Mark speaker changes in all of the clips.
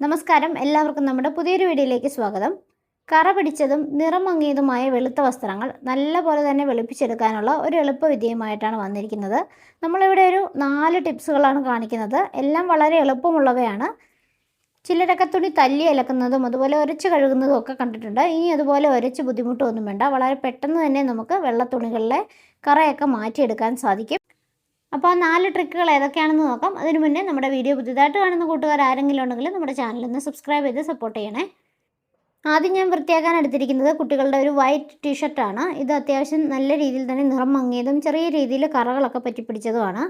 Speaker 1: നമസ്കാരം, എല്ലാവർക്കും നമ്മുടെ പുതിയൊരു വീഡിയോയിലേക്ക് സ്വാഗതം. കറ പിടിച്ചതും നിറം മങ്ങിയതുമായ വെളുത്ത വസ്ത്രങ്ങൾ നല്ലപോലെ തന്നെ വെളുപ്പിച്ചെടുക്കാനുള്ള ഒരു എളുപ്പവിദ്യയുമായിട്ടാണ് വന്നിരിക്കുന്നത്. നമ്മളിവിടെ ഒരു 4 ടിപ്സുകളാണ് കാണിക്കുന്നത്. എല്ലാം വളരെ എളുപ്പമുള്ളവയാണ്. ചിലരൊക്കെ തുണി തല്ലി അലക്കുന്നതും അതുപോലെ ഉരച്ച് കഴുകുന്നതും ഒക്കെ കണ്ടിട്ടുണ്ട്. ഇനി അതുപോലെ ഉരച്ച് ബുദ്ധിമുട്ടൊന്നും വേണ്ട. വളരെ പെട്ടെന്ന് തന്നെ നമുക്ക് വെള്ള തുണികളിലെ കറയൊക്കെ മാറ്റിയെടുക്കാൻ സാധിക്കും. അപ്പോൾ ആ 4 ട്രിക്കുകൾ ഏതൊക്കെയാണെന്ന് നോക്കാം. അതിനു മുന്നേ നമ്മുടെ വീഡിയോ പുതിയതായിട്ട് കാണുന്ന കൂട്ടുകാർ ആരെങ്കിലും ഉണ്ടെങ്കിൽ നമ്മുടെ ചാനലൊന്ന് സബ്സ്ക്രൈബ് ചെയ്ത് സപ്പോർട്ട് ചെയ്യണേ. ആദ്യം ഞാൻ വൃത്തിയാക്കാൻ എടുത്തിരിക്കുന്നത് കുട്ടികളുടെ ഒരു വൈറ്റ് ടീഷർട്ടാണ്. ഇത് അത്യാവശ്യം നല്ല രീതിയിൽ തന്നെ നിറം മങ്ങിയതും ചെറിയ രീതിയിൽ കറകളൊക്കെ പറ്റിപ്പിടിച്ചതുമാണ്.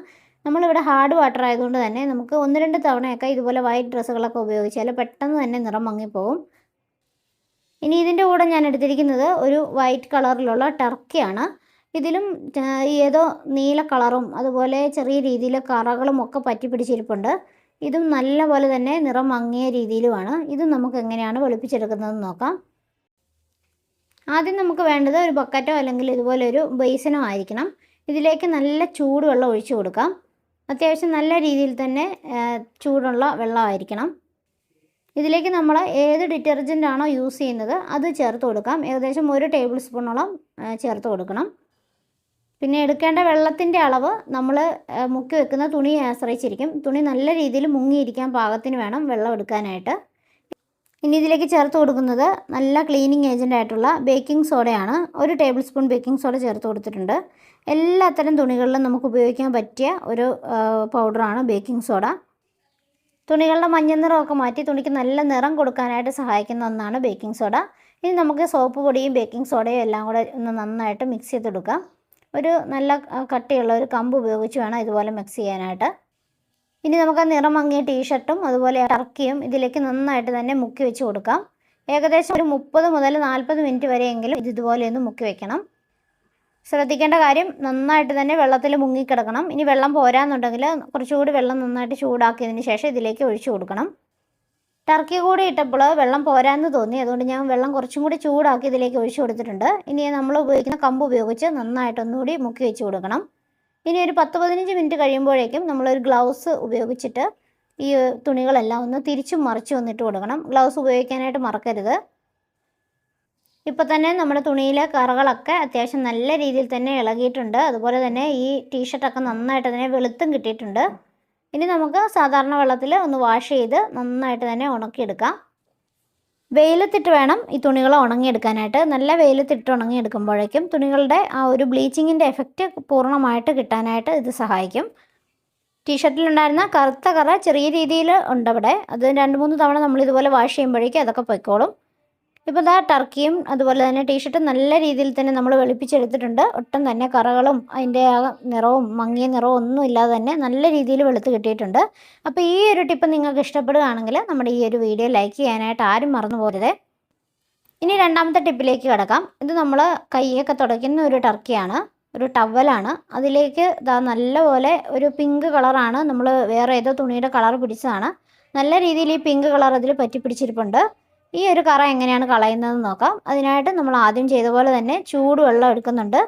Speaker 1: നമ്മളിവിടെ ഹാർഡ് വാട്ടർ ആയതുകൊണ്ട് തന്നെ നമുക്ക് 1-2 തവണയൊക്കെ ഇതുപോലെ വൈറ്റ് ഡ്രസ്സുകളൊക്കെ ഉപയോഗിച്ചാൽ പെട്ടെന്ന് തന്നെ നിറം മങ്ങിപ്പോവും. ഇനി ഇതിൻ്റെ കൂടെ ഞാൻ എടുത്തിരിക്കുന്നത് ഒരു വൈറ്റ് കളറിലുള്ള ടർക്കിയാണ്. ഇതിലും ഏതോ നീല കളറും അതുപോലെ ചെറിയ രീതിയിൽ കറകളും ഒക്കെ പറ്റി പിടിച്ചിരിപ്പുണ്ട്. ഇതും നല്ലപോലെ തന്നെ നിറം മങ്ങിയ രീതിയിലുമാണ്. ഇതും നമുക്ക് എങ്ങനെയാണ് വെളുപ്പിച്ചെടുക്കുന്നതെന്ന് നോക്കാം. ആദ്യം നമുക്ക് വേണ്ടത് ഒരു ബക്കറ്റോ അല്ലെങ്കിൽ ഇതുപോലെ ഒരു ബേസിനോ ആയിരിക്കണം. ഇതിലേക്ക് നല്ല ചൂടുവെള്ളം ഒഴിച്ചു കൊടുക്കാം. അത്യാവശ്യം നല്ല രീതിയിൽ തന്നെ ചൂടുള്ള വെള്ളമായിരിക്കണം. ഇതിലേക്ക് നമ്മൾ ഏത് ഡിറ്റർജൻ്റ് ആണോ യൂസ് ചെയ്യുന്നത് അത് ചേർത്ത് കൊടുക്കാം. ഏകദേശം 1 ടേബിൾ സ്പൂണോളം ചേർത്ത് കൊടുക്കണം. പിന്നെ എടുക്കേണ്ട വെള്ളത്തിൻ്റെ അളവ് നമ്മൾ മുക്കി വെക്കുന്ന തുണിയെ ആശ്രയിച്ചിരിക്കും. തുണി നല്ല രീതിയിൽ മുങ്ങിയിരിക്കാൻ പാകത്തിന് വേണം വെള്ളം എടുക്കാനായിട്ട്. ഇനി ഇതിലേക്ക് ചേർത്ത് കൊടുക്കുന്നത് നല്ല ക്ലീനിങ് ഏജൻ്റ് ആയിട്ടുള്ള ബേക്കിംഗ് സോഡയാണ്. 1 ടേബിൾ സ്പൂൺ ബേക്കിംഗ് സോഡ ചേർത്ത് കൊടുത്തിട്ടുണ്ട്. എല്ലാത്തരം തുണികളിലും നമുക്ക് ഉപയോഗിക്കാൻ പറ്റിയ ഒരു പൗഡറാണ് ബേക്കിംഗ് സോഡ. തുണികളുടെ മഞ്ഞ നിറമൊക്കെ മാറ്റി തുണിക്ക് നല്ല നിറം കൊടുക്കാനായിട്ട് സഹായിക്കുന്ന ഒന്നാണ് ബേക്കിംഗ് സോഡ. ഇനി നമുക്ക് സോപ്പ് പൊടിയും ബേക്കിംഗ് സോഡയും എല്ലാം കൂടെ ഒന്ന് നന്നായിട്ട് മിക്സ് ചെയ്തെടുക്കാം. ഒരു നല്ല കട്ടിയുള്ള ഒരു കമ്പ് ഉപയോഗിച്ച് വേണം ഇതുപോലെ മിക്സ് ചെയ്യാനായിട്ട്. ഇനി നമുക്ക് ആ നിറം മങ്ങിയ ടീഷർട്ടും അതുപോലെ ടർക്കിയും ഇതിലേക്ക് നന്നായിട്ട് തന്നെ മുക്കി വെച്ച് കൊടുക്കാം. ഏകദേശം ഒരു 30 മുതൽ 40 മിനിറ്റ് വരെയെങ്കിലും ഇതുപോലെ ഒന്ന് മുക്കി വെക്കണം. ശ്രദ്ധിക്കേണ്ട കാര്യം നന്നായിട്ട് തന്നെ വെള്ളത്തിൽ മുങ്ങിക്കിടക്കണം. ഇനി വെള്ളം പോരാന്നുണ്ടെങ്കിൽ കുറച്ചുകൂടി വെള്ളം നന്നായിട്ട് ചൂടാക്കിയതിന് ശേഷം ഇതിലേക്ക് ഒഴിച്ചു കൊടുക്കണം. ടർക്കി കൂടി ഇട്ടപ്പോൾ വെള്ളം പോരാന്ന് തോന്നി. അതുകൊണ്ട് ഞാൻ വെള്ളം കുറച്ചും കൂടി ചൂടാക്കി ഇതിലേക്ക് ഒഴിച്ചു കൊടുത്തിട്ടുണ്ട്. ഇനി നമ്മൾ ഉപയോഗിക്കുന്ന കമ്പ് ഉപയോഗിച്ച് നന്നായിട്ടൊന്നുകൂടി മുക്കി വെച്ച് കൊടുക്കണം. ഇനി ഒരു 10-15 മിനിറ്റ് കഴിയുമ്പോഴേക്കും നമ്മളൊരു ഗ്ലൗസ് ഉപയോഗിച്ചിട്ട് ഈ തുണികളെല്ലാം ഒന്ന് തിരിച്ചും മറിച്ചും ഒന്നിട്ട് കൊടുക്കണം. ഗ്ലൗസ് ഉപയോഗിക്കാനായിട്ട് മറക്കരുത്. ഇപ്പോൾ തന്നെ നമ്മുടെ തുണിയിലെ കറകളൊക്കെ അത്യാവശ്യം നല്ല രീതിയിൽ തന്നെ ഇളകിയിട്ടുണ്ട്. അതുപോലെ തന്നെ ഈ ടീഷർട്ടൊക്കെ നന്നായിട്ട് തന്നെ വെളുത്തും കിട്ടിയിട്ടുണ്ട്. ഇനി നമുക്ക് സാധാരണ വെള്ളത്തിൽ ഒന്ന് വാഷ് ചെയ്ത് നന്നായിട്ട് തന്നെ ഉണക്കിയെടുക്കാം. വെയിലത്തിട്ട് വേണം ഈ തുണികൾ ഉണങ്ങിയെടുക്കാനായിട്ട്. നല്ല വെയിലത്തിട്ട് ഉണങ്ങിയെടുക്കുമ്പോഴേക്കും തുണികളുടെ ആ ഒരു ബ്ലീച്ചിങ്ങിൻ്റെ എഫക്റ്റ് പൂർണ്ണമായിട്ട് കിട്ടാനായിട്ട് ഇത് സഹായിക്കും. ടീഷർട്ടിലുണ്ടായിരുന്ന കറുത്ത കറ ചെറിയ രീതിയിൽ ഉണ്ടവിടെ. അത് 2-3 തവണ നമ്മളിതുപോലെ വാഷ് ചെയ്യുമ്പോഴേക്കും അതൊക്കെ പൊയ്ക്കോളും. ഇപ്പോൾ ദാ ടർക്കിയും അതുപോലെ തന്നെ ടീഷർട്ടും നല്ല രീതിയിൽ തന്നെ നമ്മൾ വെളുപ്പിച്ചെടുത്തിട്ടുണ്ട്. ഒട്ടും തന്നെ കറകളും അതിൻ്റെ ആ നിറവും മങ്ങിയ നിറവും ഒന്നും ഇല്ലാതെ തന്നെ നല്ല രീതിയിൽ വെളുത്ത് കിട്ടിയിട്ടുണ്ട്. അപ്പോൾ ഈ ഒരു ടിപ്പ് നിങ്ങൾക്ക് ഇഷ്ടപ്പെടുകയാണെങ്കിൽ നമ്മുടെ ഈ ഒരു വീഡിയോ ലൈക്ക് ചെയ്യാനായിട്ട് ആരും മറന്നു പോകരുത്. ഇനി രണ്ടാമത്തെ ടിപ്പിലേക്ക് കിടക്കാം. ഇത് നമ്മൾ കൈയൊക്കെ തുടയ്ക്കുന്ന ഒരു ടർക്കിയാണ്, ഒരു ടവലാണ്. അതിലേക്ക് ഇതാ നല്ലപോലെ ഒരു പിങ്ക് കളറാണ്. നമ്മൾ വേറെ ഏതോ തുണിയുടെ കളർ പിടിച്ചതാണ്. നല്ല രീതിയിൽ ഈ പിങ്ക് കളർ അതിൽ പറ്റിപ്പിടിച്ചിരിപ്പുണ്ട്. ഈ ഒരു കറ എങ്ങനെയാണ് കളയുന്നതെന്ന് നോക്കാം. അതിനായിട്ട് നമ്മൾ ആദ്യം ചെയ്ത പോലെ തന്നെ ചൂടുവെള്ളം എടുക്കുന്നുണ്ട്.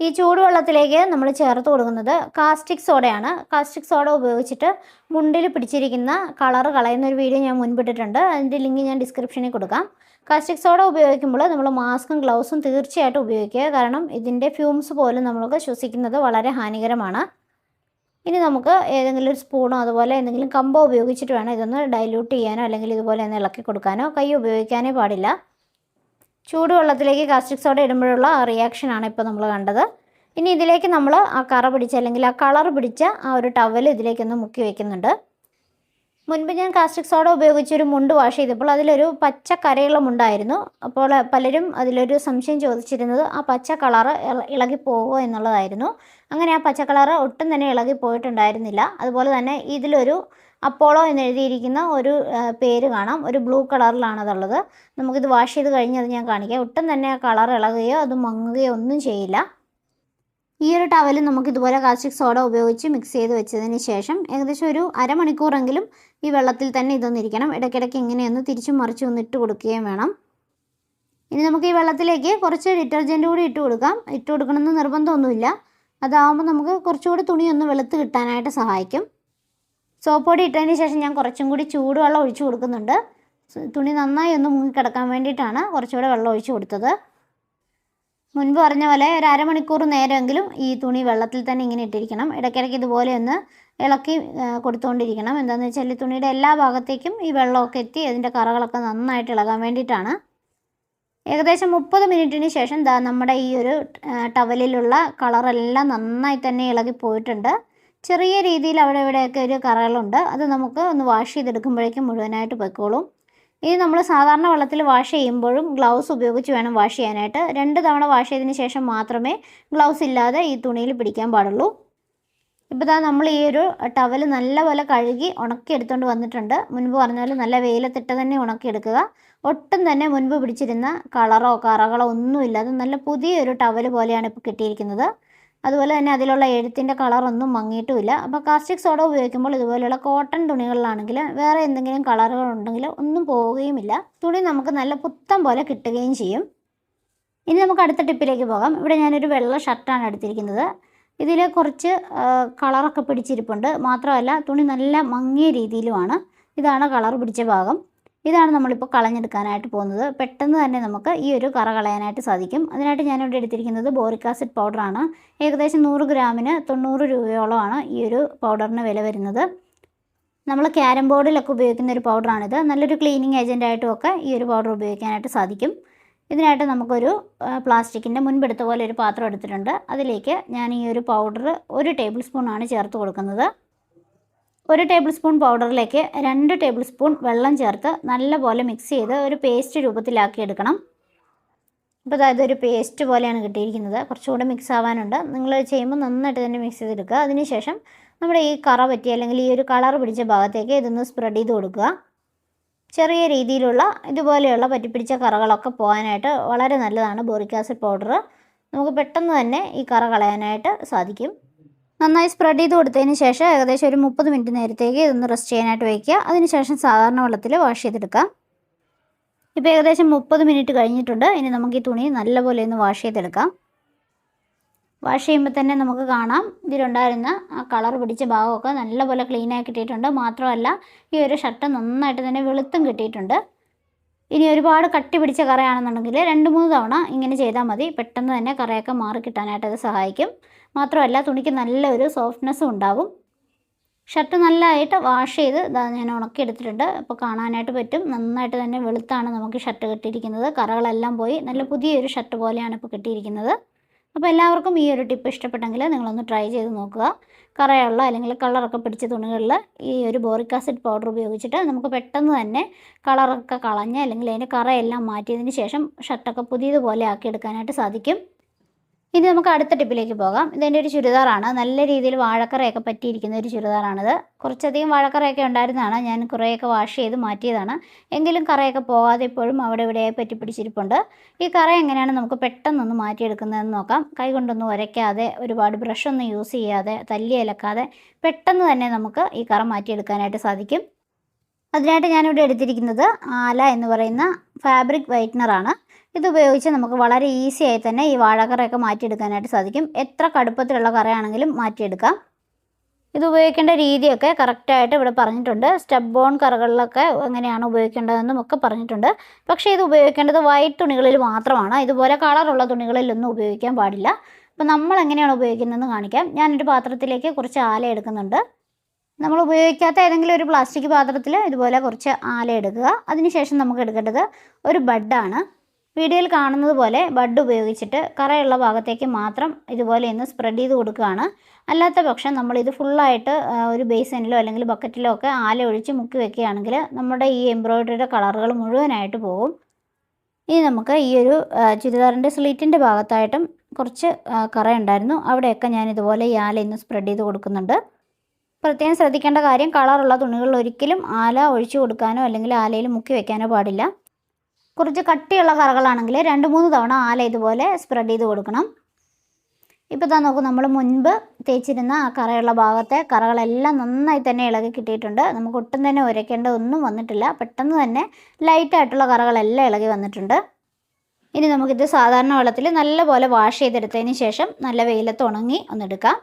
Speaker 1: ഈ ചൂടുവെള്ളത്തിലേക്ക് നമ്മൾ ചേർത്ത് കൊടുക്കുന്നത് കാസ്റ്റിക് സോഡയാണ്. കാസ്റ്റിക് സോഡ ഉപയോഗിച്ചിട്ട് മുണ്ടിൽ പിടിച്ചിരിക്കുന്ന കളർ കളയുന്ന ഒരു വീഡിയോ ഞാൻ മുൻപിട്ടിട്ടുണ്ട്. അതിൻ്റെ ലിങ്ക് ഞാൻ ഡിസ്ക്രിപ്ഷനിൽ കൊടുക്കാം. കാസ്റ്റിക് സോഡ ഉപയോഗിക്കുമ്പോൾ നമ്മൾ മാസ്കും ഗ്ലൗസും തീർച്ചയായിട്ടും ഉപയോഗിക്കുക. കാരണം ഇതിൻ്റെ ഫ്യൂംസ് പോലും നമ്മൾക്ക് ശ്വസിക്കുന്നത് വളരെ ഹാനികരമാണ്. ഇനി നമുക്ക് ഏതെങ്കിലും ഒരു സ്പൂണോ അതുപോലെ എന്തെങ്കിലും കമ്പോ ഉപയോഗിച്ചിട്ട് വേണം ഇതൊന്ന് ഡൈല്യൂട്ട് ചെയ്യാനോ അല്ലെങ്കിൽ ഇതുപോലെ ഒന്ന് ഇളക്കി കൊടുക്കാനോ. കൈ ഉപയോഗിക്കാനേ പാടില്ല. ചൂടുവെള്ളത്തിലേക്ക് കാസ്റ്റിക് സോഡ ഇടുമ്പോഴുള്ള റിയാക്ഷനാണ് ഇപ്പോൾ നമ്മൾ കണ്ടത്. ഇനി ഇതിലേക്ക് നമ്മൾ ആ കറ പിടിച്ച അല്ലെങ്കിൽ ആ കളർ പിടിച്ച ആ ഒരു ടവൽ ഇതിലേക്കൊന്ന് മുക്കി വയ്ക്കുന്നുണ്ട്. മുൻപ് ഞാൻ കാസ്റ്റിക് സോഡ ഉപയോഗിച്ചൊരു മുണ്ട് വാഷ് ചെയ്തപ്പോൾ അതിലൊരു പച്ച കരയുള്ള മുണ്ടായിരുന്നു. അപ്പോൾ പലരും അതിലൊരു സംശയം ചോദിച്ചിരുന്നത് ആ പച്ച കളറ് ഇളകിപ്പോകുമോ എന്നുള്ളതായിരുന്നു. അങ്ങനെ ആ പച്ച കളറ് ഒട്ടും തന്നെ ഇളകിപ്പോയിട്ടുണ്ടായിരുന്നില്ല. അതുപോലെ തന്നെ ഇതിലൊരു അപ്പോളോ എന്നെഴുതിയിരിക്കുന്ന ഒരു പേര് കാണാം. ഒരു ബ്ലൂ കളറിലാണ് അതുള്ളത്. നമുക്കിത് വാഷ് ചെയ്ത് കഴിഞ്ഞത് ഞാൻ കാണിക്കാം. ഒട്ടും തന്നെ ആ കളർ ഇളകുകയോ അത് മങ്ങുകയോ ഒന്നും ചെയ്യില്ല. ഈ ഒരു ടവൽ നമുക്കിതുപോലെ കാസ്റ്റിക് സോഡ ഉപയോഗിച്ച് മിക്സ് ചെയ്ത് വെച്ചതിന് ശേഷം ഏകദേശം ഒരു അരമണിക്കൂറെങ്കിലും ഈ വെള്ളത്തിൽ തന്നെ ഇതൊന്നിരിക്കണം. ഇടയ്ക്കിടയ്ക്ക് ഇങ്ങനെയൊന്ന് തിരിച്ചും മറിച്ചും ഒന്ന് ഇട്ട് കൊടുക്കുകയും വേണം. ഇനി നമുക്ക് ഈ വെള്ളത്തിലേക്ക് കുറച്ച് ഡിറ്റർജൻറ്റ് കൂടി ഇട്ട് കൊടുക്കാം. ഇട്ട് കൊടുക്കണമെന്ന് നിർബന്ധമൊന്നുമില്ല. അതാവുമ്പോൾ നമുക്ക് കുറച്ചുകൂടി തുണിയൊന്ന് വെളുത്ത് കിട്ടാനായിട്ട് സഹായിക്കും. സോപ്പ് പൊടി ഇട്ടതിന് ശേഷം ഞാൻ കുറച്ചും കൂടി ചൂടുവെള്ളം ഒഴിച്ചു കൊടുക്കുന്നുണ്ട്. തുണി നന്നായി ഒന്ന് മുങ്ങിക്കിടക്കാൻ വേണ്ടിയിട്ടാണ് കുറച്ചുകൂടെ വെള്ളം ഒഴിച്ചു കൊടുത്തത്. മുൻപ് പറഞ്ഞ പോലെ ഒരു അരമണിക്കൂർ നേരമെങ്കിലും ഈ തുണി വെള്ളത്തിൽ തന്നെ ഇങ്ങനെ ഇട്ടിരിക്കണം. ഇടയ്ക്കിടയ്ക്ക് ഇതുപോലെ ഒന്ന് ഇളക്കി കൊടുത്തുകൊണ്ടിരിക്കണം. എന്താണെന്ന് വെച്ചാൽ തുണിയുടെ എല്ലാ ഭാഗത്തേക്കും ഈ വെള്ളമൊക്കെ എത്തി അതിൻ്റെ കറകളൊക്കെ നന്നായിട്ട് ഇളകാൻ വേണ്ടിയിട്ടാണ്. ഏകദേശം 30 മിനിറ്റിന് ശേഷം നമ്മുടെ ഈ ഒരു ടവലിലുള്ള കളറെല്ലാം നന്നായി തന്നെ ഇളകി പോയിട്ടുണ്ട്. ചെറിയ രീതിയിൽ അവിടെ ഇവിടെയൊക്കെ ഒരു കറകളുണ്ട്. അത് നമുക്ക് ഒന്ന് വാഷ് ചെയ്തെടുക്കുമ്പോഴേക്കും മുഴുവനായിട്ട് പൊയ്ക്കോളും. ഇത് നമ്മൾ സാധാരണ വെള്ളത്തിൽ വാഷ് ചെയ്യുമ്പോഴും ഗ്ലൗസ് ഉപയോഗിച്ച് വേണം വാഷ് ചെയ്യാനായിട്ട്. 2 തവണ വാഷ് ചെയ്തതിന് ശേഷം മാത്രമേ ഗ്ലൗസ് ഇല്ലാതെ ഈ തുണിയിൽ പിടിക്കാൻ പാടുള്ളൂ. ഇപ്പോൾ നമ്മൾ ഈ ഒരു ടവൽ നല്ലപോലെ കഴുകി ഉണക്കിയെടുത്തുകൊണ്ട് വന്നിട്ടുണ്ട്. മുൻപ് പറഞ്ഞ പോലെ നല്ല വെയിലത്തിട്ട് തന്നെ ഉണക്കിയെടുക്കുക. ഒട്ടും തന്നെ മുൻപ് പിടിച്ചിരുന്ന കളറോ കറകളോ ഒന്നുമില്ലാതെ നല്ല പുതിയൊരു ടവൽ പോലെയാണ് ഇപ്പോൾ കിട്ടിയിരിക്കുന്നത്. അതുപോലെ തന്നെ അതിലുള്ള എഴുത്തിൻ്റെ കളറൊന്നും മങ്ങിയിട്ടുമില്ല. അപ്പോൾ കാസ്റ്റിക് സോഡ ഉപയോഗിക്കുമ്പോൾ ഇതുപോലെയുള്ള കോട്ടൺ തുണികളിലാണെങ്കിൽ വേറെ എന്തെങ്കിലും കളറുകളുണ്ടെങ്കിൽ ഒന്നും പോവുകയുമില്ല. തുണി നമുക്ക് നല്ല പുത്തൻ പോലെ കിട്ടുകയും ചെയ്യും. ഇനി നമുക്ക് അടുത്ത ടിപ്പിലേക്ക് പോകാം. ഇവിടെ ഞാനൊരു വെള്ള ഷർട്ടാണ് എടുത്തിരിക്കുന്നത്. ഇതിൽ കുറച്ച് കളറൊക്കെ പിടിച്ചിരിപ്പുണ്ട്. മാത്രമല്ല തുണി നല്ല മങ്ങിയ രീതിയിലുമാണ്. ഇതാണ് കളർ പിടിച്ച ഭാഗം. ഇതാണ് നമ്മളിപ്പോൾ കളഞ്ഞെടുക്കാനായിട്ട് പോകുന്നത്. പെട്ടെന്ന് തന്നെ നമുക്ക് ഈ ഒരു കറ കളയാനായിട്ട് സാധിക്കും. അതിനായിട്ട് ഞാനിവിടെ എടുത്തിരിക്കുന്നത് ബോറിക് ആസിഡ് പൗഡറാണ്. ഏകദേശം 100 ഗ്രാമിന് 90 രൂപയോളമാണ് ഈ ഒരു പൗഡറിന് വില വരുന്നത്. നമ്മൾ ക്യാരം ബോർഡിലൊക്കെ ഉപയോഗിക്കുന്ന ഒരു പൗഡറാണിത്. നല്ലൊരു ക്ലീനിങ് ഏജൻറ്റായിട്ടും ഒക്കെ ഈ ഒരു പൗഡർ ഉപയോഗിക്കാനായിട്ട് സാധിക്കും. ഇതിനായിട്ട് നമുക്കൊരു പ്ലാസ്റ്റിക്കിൻ്റെ മുൻപെടുത്ത പോലെ ഒരു പാത്രം എടുത്തിട്ടുണ്ട്. അതിലേക്ക് ഞാൻ ഈ ഒരു പൗഡർ 1 ടേബിൾ സ്പൂണാണ് ചേർത്ത് കൊടുക്കുന്നത്. 1 ടേബിൾ സ്പൂൺ പൗഡറിലേക്ക് 2 ടേബിൾ സ്പൂൺ വെള്ളം ചേർത്ത് നല്ലപോലെ മിക്സ് ചെയ്ത് ഒരു പേസ്റ്റ് രൂപത്തിലാക്കി എടുക്കണം. അപ്പോൾ അതായത് ഒരു പേസ്റ്റ് പോലെയാണ് കിട്ടിയിരിക്കുന്നത്. കുറച്ചുകൂടെ മിക്സ് ആവാനുണ്ട്. നിങ്ങൾ ചെയ്യുമ്പോൾ നന്നായിട്ട് തന്നെ മിക്സ് ചെയ്തെടുക്കുക. അതിനുശേഷം നമ്മുടെ ഈ കറ പറ്റി അല്ലെങ്കിൽ ഈ ഒരു കളർ പിടിച്ച ഭാഗത്തേക്ക് ഇതൊന്ന് സ്പ്രെഡ് ചെയ്ത് കൊടുക്കുക. ചെറിയ രീതിയിലുള്ള ഇതുപോലെയുള്ള പറ്റിപ്പിടിച്ച കറകളൊക്കെ പോകാനായിട്ട് വളരെ നല്ലതാണ് ബോറിക് ആസിഡ് പൗഡർ. നമുക്ക് പെട്ടെന്ന് തന്നെ ഈ കറ കളയാനായിട്ട് സാധിക്കും. നന്നായി സ്പ്രെഡ് ചെയ്ത് കൊടുത്തതിന് ശേഷം ഏകദേശം ഒരു 30 മിനിറ്റ് നേരത്തേക്ക് ഇതൊന്ന് റെസ്റ്റ് ചെയ്യാനായിട്ട് വയ്ക്കുക. അതിനുശേഷം സാധാരണ വെള്ളത്തിൽ വാഷ് ചെയ്തെടുക്കാം. ഇപ്പോൾ ഏകദേശം 30 മിനിറ്റ് കഴിഞ്ഞിട്ടുണ്ട്. ഇനി നമുക്ക് ഈ തുണി നല്ലപോലെ ഒന്ന് വാഷ് ചെയ്തെടുക്കാം. വാഷ് ചെയ്യുമ്പോൾ തന്നെ നമുക്ക് കാണാം ഇതിലുണ്ടായിരുന്ന ആ കളർ പിടിച്ച ഭാഗമൊക്കെ നല്ലപോലെ ക്ലീനായി കിട്ടിയിട്ടുണ്ട്. മാത്രമല്ല ഈ ഒരു ഷർട്ട് നന്നായിട്ട് തന്നെ വെളുത്തും കിട്ടിയിട്ടുണ്ട്. ഇനി ഒരുപാട് കട്ടി പിടിച്ച കറയാണെന്നുണ്ടെങ്കിൽ 2-3 തവണ ഇങ്ങനെ ചെയ്താൽ മതി. പെട്ടെന്ന് തന്നെ കറയൊക്കെ മാറി കിട്ടാനായിട്ട് അത് സഹായിക്കും. മാത്രമല്ല തുണിക്ക് നല്ലൊരു സോഫ്റ്റ്നെസ്സും ഉണ്ടാകും. ഷർട്ട് നല്ലതായിട്ട് വാഷ് ചെയ്ത് ഞാൻ ഉണക്കിയെടുത്തിട്ടുണ്ട്. അപ്പോൾ കാണാനായിട്ട് പറ്റും നന്നായിട്ട് തന്നെ വെളുത്താണ് നമുക്ക് ഷർട്ട് കിട്ടിയിരിക്കുന്നത്. കറകളെല്ലാം പോയി നല്ല പുതിയൊരു ഷർട്ട് പോലെയാണ് ഇപ്പോൾ കിട്ടിയിരിക്കുന്നത്. അപ്പോൾ എല്ലാവർക്കും ഈ ഒരു ടിപ്പ് ഇഷ്ടപ്പെട്ടെങ്കിൽ നിങ്ങളൊന്ന് ട്രൈ ചെയ്ത് നോക്കുക. കറയുള്ള അല്ലെങ്കിൽ കളറൊക്കെ പിടിച്ച തുണികളിൽ ഈ ഒരു ബോറിക് ആസിഡ് പൗഡർ ഉപയോഗിച്ചിട്ട് നമുക്ക് പെട്ടെന്ന് തന്നെ കളറൊക്കെ കളഞ്ഞ് അല്ലെങ്കിൽ അതിൻ്റെ കറയെല്ലാം മാറ്റിയതിന് ശേഷം ഷർട്ടൊക്കെ പുതിയതുപോലെ ആക്കിയെടുക്കാനായിട്ട് സാധിക്കും. ഇനി നമുക്ക് അടുത്ത ടിപ്പിലേക്ക് പോകാം. ഇതെൻ്റെ ഒരു ചുരിദാറാണ്. നല്ല രീതിയിൽ വാഴക്കറയൊക്കെ പറ്റിയിരിക്കുന്ന ഒരു ചുരിദാറാണിത്. കുറച്ചധികം വാഴക്കറയൊക്കെ ഉണ്ടായിരുന്നതാണ്. ഞാൻ കുറേയൊക്കെ വാഷ് ചെയ്ത് മാറ്റിയതാണ്. എങ്കിലും കറയൊക്കെ പോകാതെ ഇപ്പോഴും അവിടെ ഇവിടെയായി പറ്റിപ്പിടിച്ചിരിപ്പുണ്ട്. ഈ കറ എങ്ങനെയാണ് നമുക്ക് പെട്ടെന്നൊന്ന് മാറ്റിയെടുക്കുന്നതെന്ന് നോക്കാം. കൈ കൊണ്ടൊന്നും ഉരയ്ക്കാതെ ഒരുപാട് ബ്രഷൊന്നും യൂസ് ചെയ്യാതെ തല്ലി അലക്കാതെ പെട്ടെന്ന് തന്നെ നമുക്ക് ഈ കറ മാറ്റിയെടുക്കാനായിട്ട് സാധിക്കും. അതിനായിട്ട് ഞാനിവിടെ എടുത്തിരിക്കുന്നത് ആല എന്ന് പറയുന്ന ഫാബ്രിക് വൈറ്റ്നറാണ്. ഇതുപയോഗിച്ച് നമുക്ക് വളരെ ഈസി ആയി തന്നെ ഈ വാഴക്കറയൊക്കെ മാറ്റിയെടുക്കാനായിട്ട് സാധിക്കും. എത്ര കടുപ്പത്തിലുള്ള കറയാണെങ്കിലും മാറ്റിയെടുക്കാം. ഇത് ഉപയോഗിക്കേണ്ട രീതിയൊക്കെ കറക്റ്റായിട്ട് ഇവിടെ പറഞ്ഞിട്ടുണ്ട്. സ്റ്റെപ്പ് ബോൺ കറകളിലൊക്കെ എങ്ങനെയാണ് ഉപയോഗിക്കേണ്ടതെന്നും ഒക്കെ പറഞ്ഞിട്ടുണ്ട്. പക്ഷേ ഇത് ഉപയോഗിക്കേണ്ടത് വൈറ്റ് തുണികളിൽ മാത്രമാണ്. ഇതുപോലെ കളറുള്ള തുണികളിലൊന്നും ഉപയോഗിക്കാൻ പാടില്ല. അപ്പോൾ നമ്മൾ എങ്ങനെയാണ് ഉപയോഗിക്കുന്നതെന്ന് കാണിക്കാം. ഞാനൊരു പാത്രത്തിലേക്ക് കുറച്ച് ആല എടുക്കുന്നുണ്ട്. നമ്മൾ ഉപയോഗിക്കാത്ത ഏതെങ്കിലും ഒരു പ്ലാസ്റ്റിക് പാത്രത്തിൽ ഇതുപോലെ കുറച്ച് ആല എടുക്കുക. അതിനുശേഷം നമുക്ക് എടുക്കേണ്ടത് ഒരു ബഡാണ്. വീഡിയോയിൽ കാണുന്നത് പോലെ ബഡ് ഉപയോഗിച്ചിട്ട് കറയുള്ള ഭാഗത്തേക്ക് മാത്രം ഇതുപോലെ ഒന്ന് സ്പ്രെഡ് ചെയ്ത് കൊടുക്കുകയാണ്. അല്ലാത്ത പക്ഷം നമ്മളിത് ഫുള്ളായിട്ട് ഒരു ബേസിനിലോ അല്ലെങ്കിൽ ബക്കറ്റിലോ ഒക്കെ ആല ഒഴിച്ച് മുക്കി വെക്കുകയാണെങ്കിൽ നമ്മുടെ ഈ എംബ്രോയ്ഡറിയുടെ കളറുകൾ മുഴുവനായിട്ട് പോകും. ഇനി നമുക്ക് ഈ ഒരു ചുരിദാറിൻ്റെ സ്ലീറ്റിൻ്റെ ഭാഗത്തായിട്ടും കുറച്ച് കറ ഉണ്ടായിരുന്നു. അവിടെയൊക്കെ ഞാൻ ഇതുപോലെ ഈ ആല ഒന്ന് സ്പ്രെഡ് ചെയ്ത് കൊടുക്കുന്നുണ്ട്. പ്രത്യേകം ശ്രദ്ധിക്കേണ്ട കാര്യം കളറുള്ള തുണികളിൽ ഒരിക്കലും ആല ഒഴിച്ചു കൊടുക്കാനോ അല്ലെങ്കിൽ ആലയിൽ മുക്കി വെക്കാനോ പാടില്ല. കുറച്ച് കട്ടിയുള്ള കറകളാണെങ്കിൽ 2-3 തവണ ആല ഇതുപോലെ സ്പ്രെഡ് ചെയ്ത് കൊടുക്കണം. ഇപ്പോൾ നോക്കൂ, നമ്മൾ മുൻപ് തേച്ചിരുന്ന ആ കറയുള്ള ഭാഗത്തെ കറകളെല്ലാം നന്നായി തന്നെ ഇളകി കിട്ടിയിട്ടുണ്ട്. നമുക്ക് ഒട്ടും തന്നെ ഉരയ്ക്കേണ്ട ഒന്നും വന്നിട്ടില്ല. പെട്ടെന്ന് തന്നെ ലൈറ്റായിട്ടുള്ള കറകളെല്ലാം ഇളകി വന്നിട്ടുണ്ട്. ഇനി നമുക്കിത് സാധാരണ വെള്ളത്തിൽ നല്ലപോലെ വാഷ് ചെയ്തെടുത്തതിന് ശേഷം നല്ല വെയിലത്ത് ഉണങ്ങി ഒന്നെടുക്കാം.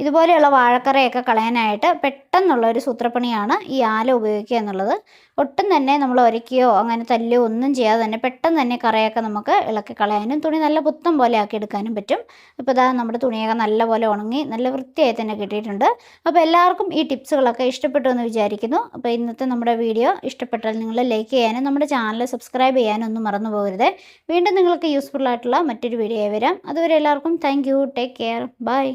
Speaker 1: ഇതുപോലെയുള്ള വാഴക്കറയൊക്കെ കളയാനായിട്ട് പെട്ടെന്നുള്ള ഒരു സൂത്രപ്പണിയാണ് ഈ ആല ഉപയോഗിക്കുക എന്നുള്ളത്. ഒട്ടും തന്നെ നമ്മൾ ഒരയ്ക്കുകയോ അങ്ങനെ തല്ലുകയോ ഒന്നും ചെയ്യാതെ തന്നെ പെട്ടെന്ന് തന്നെ കറയൊക്കെ നമുക്ക് ഇളക്കി കളയാനും തുണി നല്ല പുത്തം പോലെ ആക്കി എടുക്കാനും പറ്റും. ഇപ്പോൾ ഇതാ നമ്മുടെ തുണിയൊക്കെ നല്ലപോലെ ഉണങ്ങി നല്ല വൃത്തിയായി തന്നെ കിട്ടിയിട്ടുണ്ട്. അപ്പോൾ എല്ലാവർക്കും ഈ ടിപ്സുകളൊക്കെ ഇഷ്ടപ്പെട്ടു എന്ന് വിചാരിക്കുന്നു. അപ്പോൾ ഇന്നത്തെ നമ്മുടെ വീഡിയോ ഇഷ്ടപ്പെട്ടാൽ നിങ്ങൾ ലൈക്ക് ചെയ്യാനും നമ്മുടെ ചാനൽ സബ്സ്ക്രൈബ് ചെയ്യാനും ഒന്നും മറന്നു പോകരുത്. വീണ്ടും നിങ്ങൾക്ക് യൂസ്ഫുൾ ആയിട്ടുള്ള മറ്റൊരു വീഡിയോ വരാം. അതുവരെ എല്ലാവർക്കും thank you. Take care. By.